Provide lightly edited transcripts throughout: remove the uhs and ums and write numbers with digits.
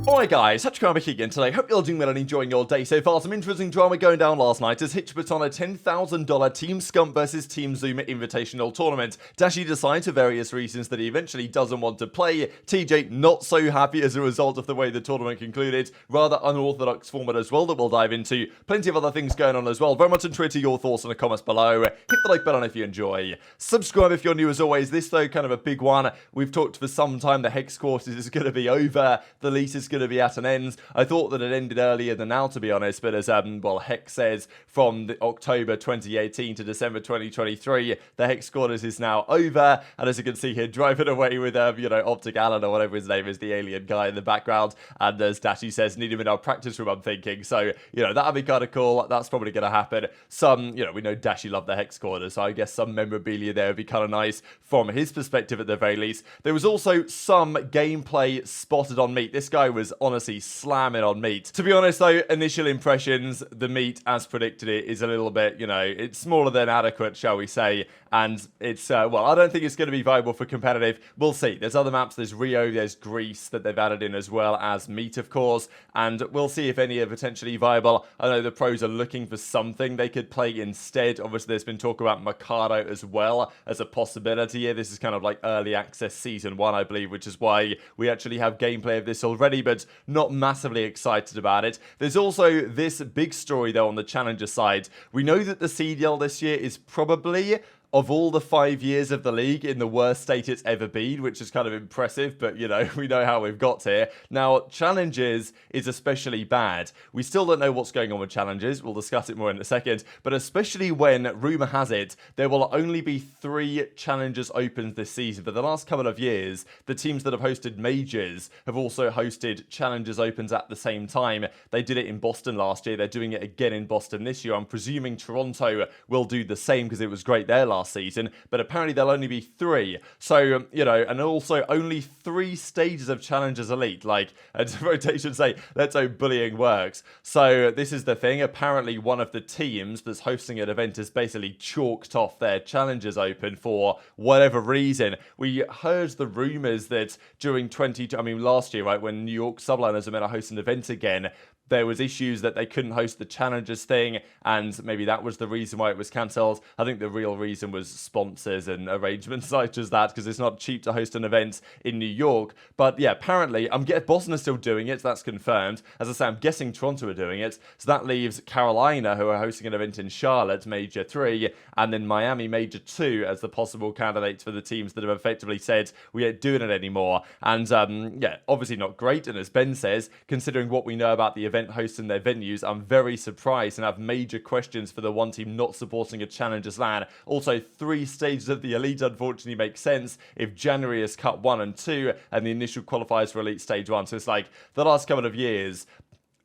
Alright guys, TacticalRab again today. Hope you're doing well and enjoying your day so far. Some interesting drama going down last night as Hitch put on a $10,000 Team Scump versus Team Zoom Invitational tournament. Dashy decides for various reasons that he eventually doesn't want to play. TJ not so happy as a result of the way the tournament concluded. Rather unorthodox format as well that we'll dive into. Plenty of other things going on as well. Very much intrigued to your thoughts in the comments below. Hit the like button if you enjoy. Subscribe if you're new as always. This though, kind of a big one. We've talked for some time the Hex courses is going to be over. The lease is going to be at an end. I thought that it ended earlier than now, to be honest, but as well, Hex says from October 2018 to December 2023, the Hex quarters is now over, and as you can see here, driving away with OpTic Alan or whatever his name is, the alien guy in the background, and as Dashy says, need him in our practice room, I'm thinking, so that'd be kind of cool. That's probably going to happen. We know Dashy loved the Hex quarters, so I guess some memorabilia there would be kind of nice from his perspective at the very least. There was also some gameplay spotted on Meat. This guy was honestly slamming on Meat. To be honest though, initial impressions, the Meat as predicted it is a little bit, it's smaller than adequate, shall we say, and it's, I don't think it's going to be viable for competitive. We'll see. There's other maps, there's Rio, there's Greece that they've added in as well as Meat, of course, and we'll see if any are potentially viable. I know the pros are looking for something they could play instead. Obviously, there's been talk about Mikado as well as a possibility here. This is kind of like early access season 1, I believe, which is why we actually have gameplay of this already, but not massively excited about it. There's also this big story though on the challenger side. We know that the CDL this year is probably, of all the 5 years of the league, in the worst state it's ever been, which is kind of impressive, but we know how we've got here. Now, challenges is especially bad. We still don't know what's going on with challenges. We'll discuss it more in a second, but especially when, rumour has it, there will only be 3 challenges open this season. For the last couple of years, the teams that have hosted majors have also hosted challenges opens at the same time. They did it in Boston last year. They're doing it again in Boston this year. I'm presuming Toronto will do the same because it was great there last season, but apparently there'll only be 3. So, and also only 3 stages of Challengers Elite. Like, as rotation say, that's how bullying works. So, this is the thing. Apparently, one of the teams that's hosting an event has basically chalked off their Challengers Open for whatever reason. We heard the rumors that during last year, right, when New York Subliners were meant to host an event again, there was issues that they couldn't host the Challengers thing, and maybe that was the reason why it was cancelled. I think the real reason was sponsors and arrangements such as that, because it's not cheap to host an event in New York. But yeah, apparently, Boston is still doing it, that's confirmed. As I say, I'm guessing Toronto are doing it. So that leaves Carolina, who are hosting an event in Charlotte, Major 3, and then Miami, Major 2, as the possible candidates for the teams that have effectively said, we ain't doing it anymore. And obviously not great. And as Ben says, considering what we know about the event hosts and their venues, I'm very surprised and have major questions for the one team not supporting a Challengers LAN. Also, 3 stages of the Elite unfortunately make sense if January is cut 1 and 2 and the initial qualifiers for Elite Stage 1. So it's like the last couple of years,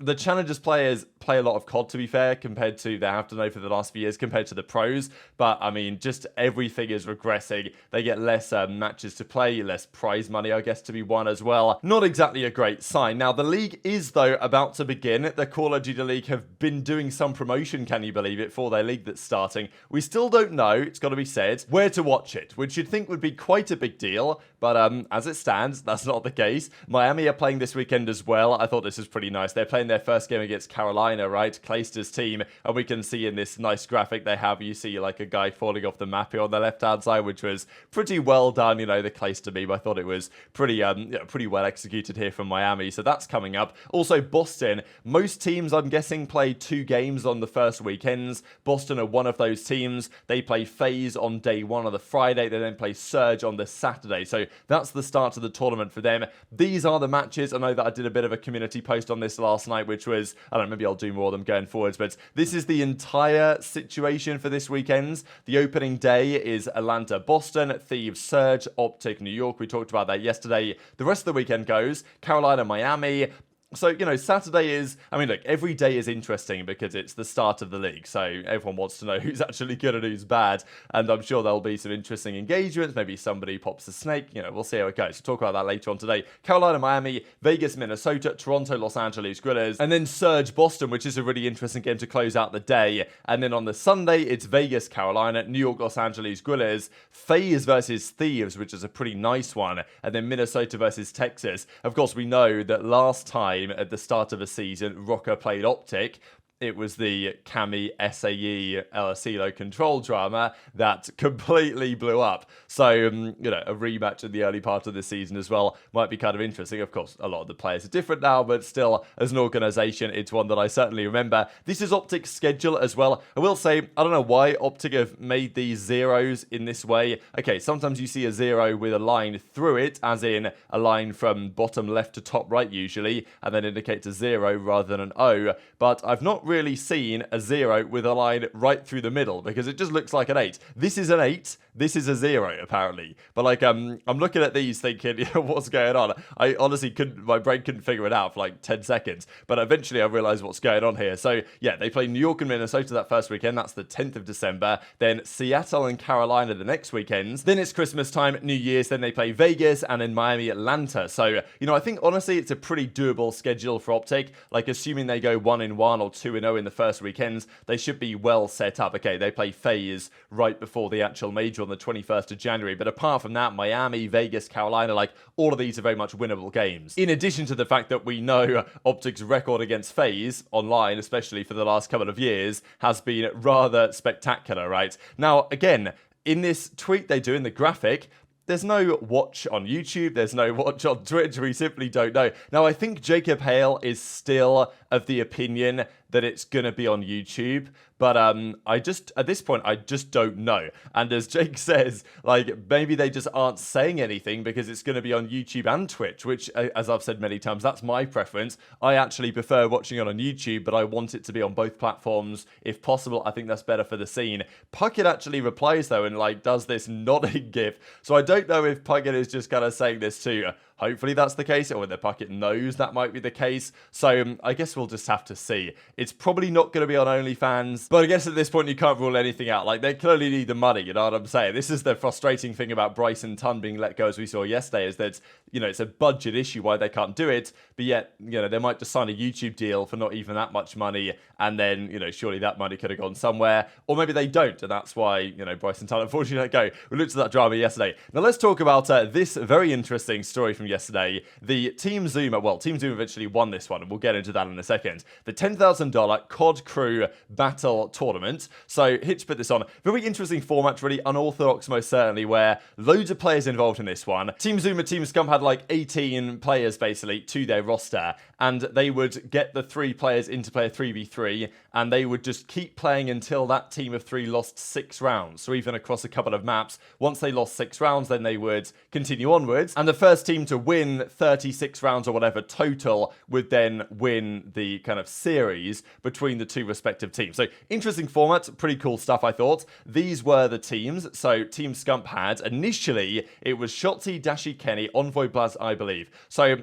the Challengers players play a lot of COD, to be fair, compared to, they have to know for the last few years, compared to the pros. But, just everything is regressing. They get less matches to play, less prize money, I guess, to be won as well. Not exactly a great sign. Now, the league is, though, about to begin. The Call of Duty League have been doing some promotion, can you believe it, for their league that's starting. We still don't know, it's got to be said, where to watch it, which you'd think would be quite a big deal. But as it stands, that's not the case. Miami are playing this weekend as well. I thought this was pretty nice. They're playing their first game against Carolina, right? Clayster's team. And we can see in this nice graphic they have, you see like a guy falling off the map here on the left-hand side, which was pretty well done, the Clayster meme. I thought it was pretty well executed here from Miami. So that's coming up. Also, Boston. Most teams, I'm guessing, play 2 games on the first weekends. Boston are one of those teams. They play FaZe on day 1 on the Friday. They then play Surge on the Saturday. So that's the start of the tournament for them. These are the matches. I know that I did a bit of a community post on this last night, which was, I don't know, maybe I'll do more of them going forwards, but this is the entire situation for this weekend. The opening day is Atlanta, Boston, Thieves, Surge, OpTic, New York. We talked about that yesterday. The rest of the weekend goes Carolina, Miami, So, Saturday is, I mean, look, every day is interesting because it's the start of the league. So everyone wants to know who's actually good and who's bad. And I'm sure there'll be some interesting engagements. Maybe somebody pops a snake. We'll see how it goes. We'll talk about that later on today. Carolina, Miami, Vegas, Minnesota, Toronto, Los Angeles, Grillers, and then Surge, Boston, which is a really interesting game to close out the day. And then on the Sunday, it's Vegas, Carolina, New York, Los Angeles, Grillers, FaZe versus Thieves, which is a pretty nice one. And then Minnesota versus Texas. Of course, we know that last time, at the start of the season, Rocker played OpTic. It was the Cammy, SAE, LSELO control drama that completely blew up. So, a rematch in the early part of the season as well might be kind of interesting. Of course, a lot of the players are different now, but still, as an organization, it's one that I certainly remember. This is OpTic's schedule as well. I will say, I don't know why OpTic have made these zeros in this way. Okay, sometimes you see a zero with a line through it, as in a line from bottom left to top right usually, and then indicates a 0 rather than an O. But I've not really seen a 0 with a line right through the middle because it just looks like an 8. This is an 8. This is a 0 apparently. But I'm looking at these thinking, what's going on? I honestly my brain couldn't figure it out for like 10 seconds. But eventually I realized what's going on here. So yeah, they play New York and Minnesota that first weekend. That's the 10th of December. Then Seattle and Carolina the next weekends. Then it's Christmas time, New Year's. Then they play Vegas and then Miami, Atlanta. So, I think honestly it's a pretty doable schedule for OpTic. Like assuming they go 1-1 or 2-0 in the first weekends, they should be well set up. Okay, they play FaZe right before the actual major on the 21st of January. But apart from that, Miami, Vegas, Carolina, like all of these are very much winnable games. In addition to the fact that we know OpTic's record against FaZe, online especially for the last couple of years, has been rather spectacular, right? Now, again, in this tweet they do in the graphic, there's no watch on YouTube, there's no watch on Twitch, we simply don't know. Now, I think JacobHaLy is still of the opinion that it's going to be on YouTube, but at this point, I just don't know. And as Jake says, like, maybe they just aren't saying anything because it's going to be on YouTube and Twitch, which, as I've said many times, that's my preference. I actually prefer watching it on YouTube, but I want it to be on both platforms if possible. I think that's better for the scene. Puckett actually replies, though, and, like, does this nodding gif. So I don't know if Puckett is just kind of saying this to hopefully that's the case, or whether Puckett knows that might be the case. So I guess we'll just have to see. It's probably not going to be on OnlyFans, but I guess at this point you can't rule anything out. Like, they clearly need the money, you know what I'm saying? This is the frustrating thing about Bryson Tunn being let go, as we saw yesterday, is that, it's a budget issue why they can't do it, but yet, they might just sign a YouTube deal for not even that much money, and then, surely that money could have gone somewhere, or maybe they don't, and that's why, Bryson Tunn unfortunately let go. We looked at that drama yesterday. Now let's talk about this very interesting story from yesterday. The Team Zoom eventually won this one, and we'll get into that in a second. The $10,000 COD Crew Battle Tournament. So Hitch put this on. Very interesting format, really unorthodox most certainly, where loads of players involved in this one. Team Zoom and Team Scump had like 18 players basically to their roster, and they would get the 3 players into play a 3v3, and they would just keep playing until that team of 3 lost 6 rounds. So even across a couple of maps, once they lost 6 rounds, then they would continue onwards, and the first team to win 36 rounds or whatever total would then win the kind of series between the 2 respective teams. So interesting format, pretty cool stuff, I thought. These were the teams. So Team Scump had, initially, it was Shotzzy, Dashy, Kenny, Envoy, Blaz, I believe. So,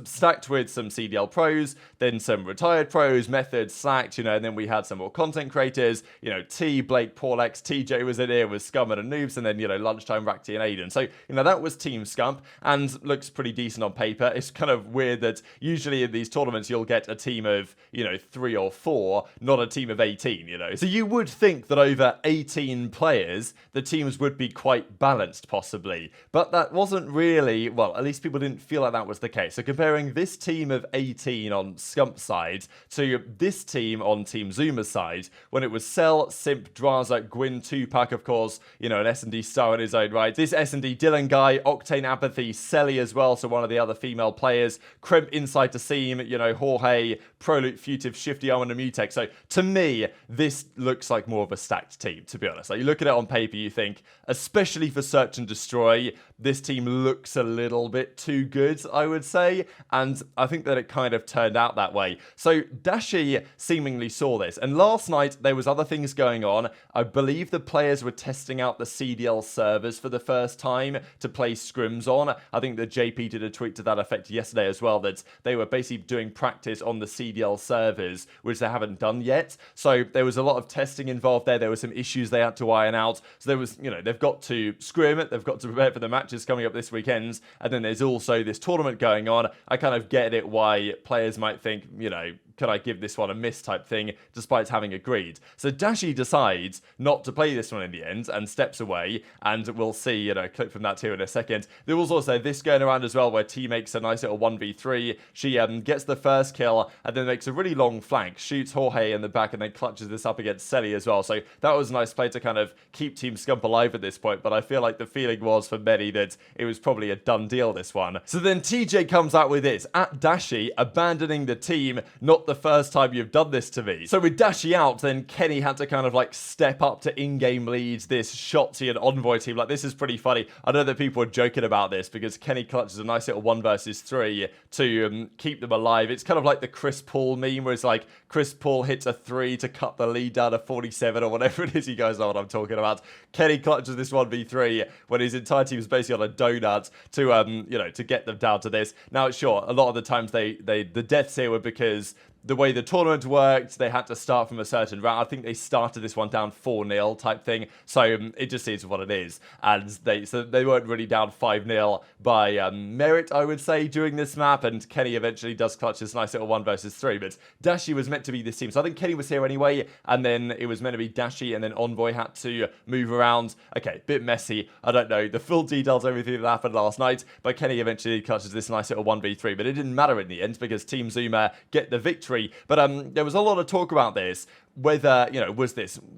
stacked with some CDL pros, then some retired pros, Methods, Slacked, and then we had some more content creators, T, Blake, Paulex, TJ was in here with Scum and Noobs, and then, Lunchtime, Rakti, and Aiden. So, that was Team Scump, and looks pretty decent on paper. It's kind of weird that usually in these tournaments you'll get a team of, 3 or 4, not a team of 18, So you would think that over 18 players, the teams would be quite balanced, possibly. But that wasn't really, well, at least people didn't feel like that was the case. So comparing this team of 18 on Scump's side to this team on Team Zoomer's side, when it was Cell, Simp, Drazah, Gwyn, Tupac, of course, an S&D star in his own right. This S&D Dylan guy, Octane Apathy, Celly as well, so one of the other female players, Kremp inside to Seam, Jorge, Prolute, Futive, Shifty Diamond and Mutex. So to me, this looks like more of a stacked team, to be honest. Like, you look at it on paper, you think, especially for Search and Destroy, this team looks a little bit too good, I would say. And I think that it kind of turned out that way. So Dashy seemingly saw this. And last night, there was other things going on. I believe the players were testing out the CDL servers for the first time to play scrims on. I think that JP did a tweet to that effect yesterday as well, that they were basically doing practice on the CDL servers, which they haven't done yet. So there was a lot of testing involved there. There were some issues they had to iron out. So there was, they've got to scrim it. They've got to prepare for the matches coming up this weekend. And then there's also this tournament going on. I kind of get it why players might think, could I give this one a miss type thing, despite having agreed. So Dashy decides not to play this one in the end and steps away, and we'll see, a clip from that here in a second. There was also this going around as well, where T makes a nice little 1v3. She gets the first kill, and then makes a really long flank, shoots Jorge in the back, and then clutches this up against Celly as well. So that was a nice play to kind of keep Team Scump alive at this point, but I feel like the feeling was for many that it was probably a done deal, this one. So then TJ comes out with this, at Dashy, abandoning the team, not the first time you've done this to me. So with Dashy out, then Kenny had to kind of like step up to in-game leads this Shotzzy and Envoy team. Like, this is pretty funny. I know that people are joking about this because Kenny clutches a nice little 1 versus 3 to keep them alive. It's kind of like the Chris Paul meme where it's like Chris Paul hits a 3 to cut the lead down to 47 or whatever it is. You guys know what I'm talking about. Kenny clutches this 1v3 when his entire team is basically on a donut to to get them down to this. Now, sure, a lot of the times the deaths here were because the way the tournament worked, they had to start from a certain round. I think they started this one down 4-0 type thing. So it just is what it is. And they weren't really down 5-0 by merit, I would say, during this map. And Kenny eventually does clutch this nice little 1 versus 3. But Dashy was meant to be this team. So I think Kenny was here anyway. And then it was meant to be Dashy, and then Envoy had to move around. Okay, bit messy. I don't know the full details of everything that happened last night. But Kenny eventually clutches this nice little 1v3. But it didn't matter in the end because Team Zuma get the victory. But there was a lot of talk about this. Whether,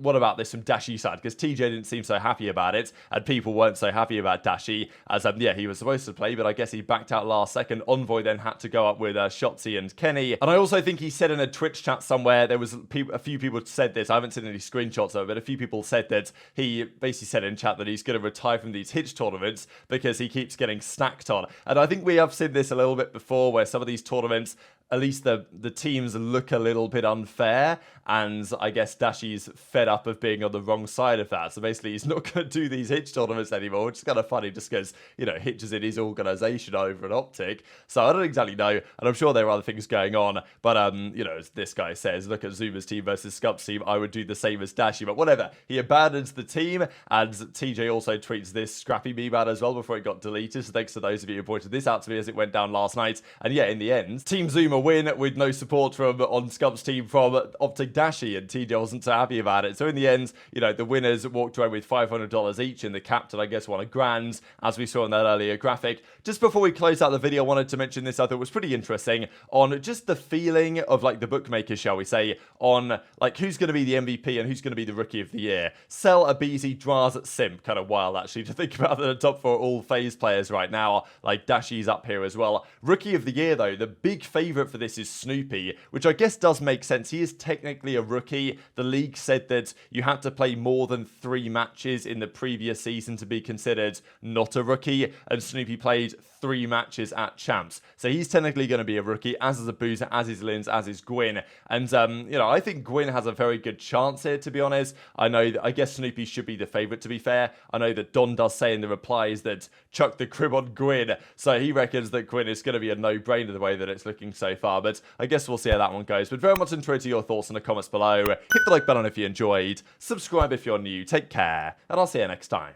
what about this from Dashy's side? Because TJ didn't seem so happy about it, and people weren't so happy about Dashy, as, he was supposed to play, but I guess he backed out last second. Envoy then had to go up with Shotzzy and Kenny. And I also think he said in a Twitch chat somewhere, there was a few people said this, I haven't seen any screenshots of it, but a few people said that he basically said in chat that he's going to retire from these Hitch tournaments because he keeps getting snacked on. And I think we have seen this a little bit before, where some of these tournaments, at least the teams look a little bit unfair, and I guess Dashy's fed up of being on the wrong side of that. So basically, he's not going to do these Hitch tournaments anymore, which is kind of funny just because, Hitch is in his organisation over at OpTic. So I don't exactly know, and I'm sure there are other things going on, but, as this guy says, look at Zuma's team versus Scump's team, I would do the same as Dashy, but whatever. He abandons the team, and TJ also tweets this Scrappy meme out as well before it got deleted, so thanks to those of you who pointed this out to me as it went down last night. And yeah, in the end, Team Zuma win with no support from on Scump's team from OpTic Dashy, and TJ wasn't so happy about it. So in the end, the winners walked away with $500 each, and the captain, I guess, won $1,000, as we saw in that earlier graphic. Just before we close out the video, I wanted to mention this. I thought was pretty interesting on just the feeling of like the bookmakers, shall we say, on like who's going to be the MVP and who's going to be the Rookie of the Year. Cell, aBeZy, Drazah, Simp. Kind of wild actually to think about the top 4 all FaZe players right now. Like Dashy's up here as well. Rookie of the Year though, the big favourite for this is Snoopy, which I guess does make sense. He is technically a rookie. The league said that you had to play more than 3 matches in the previous season to be considered not a rookie, and Snoopy played 3 matches at Champs. So he's technically going to be a rookie, as is aBeZy, as is Lins, as is Gwyn. And, I think Gwyn has a very good chance here, to be honest. I guess Snoopy should be the favourite, to be fair. I know that Don does say in the replies that chuck the crib on Gwyn. So he reckons that Gwyn is going to be a no-brainer the way that it's looking so far. But I guess we'll see how that one goes. But very much enjoyed your thoughts in the comments below. Hit the like button if you enjoyed. Subscribe if you're new. Take care. And I'll see you next time.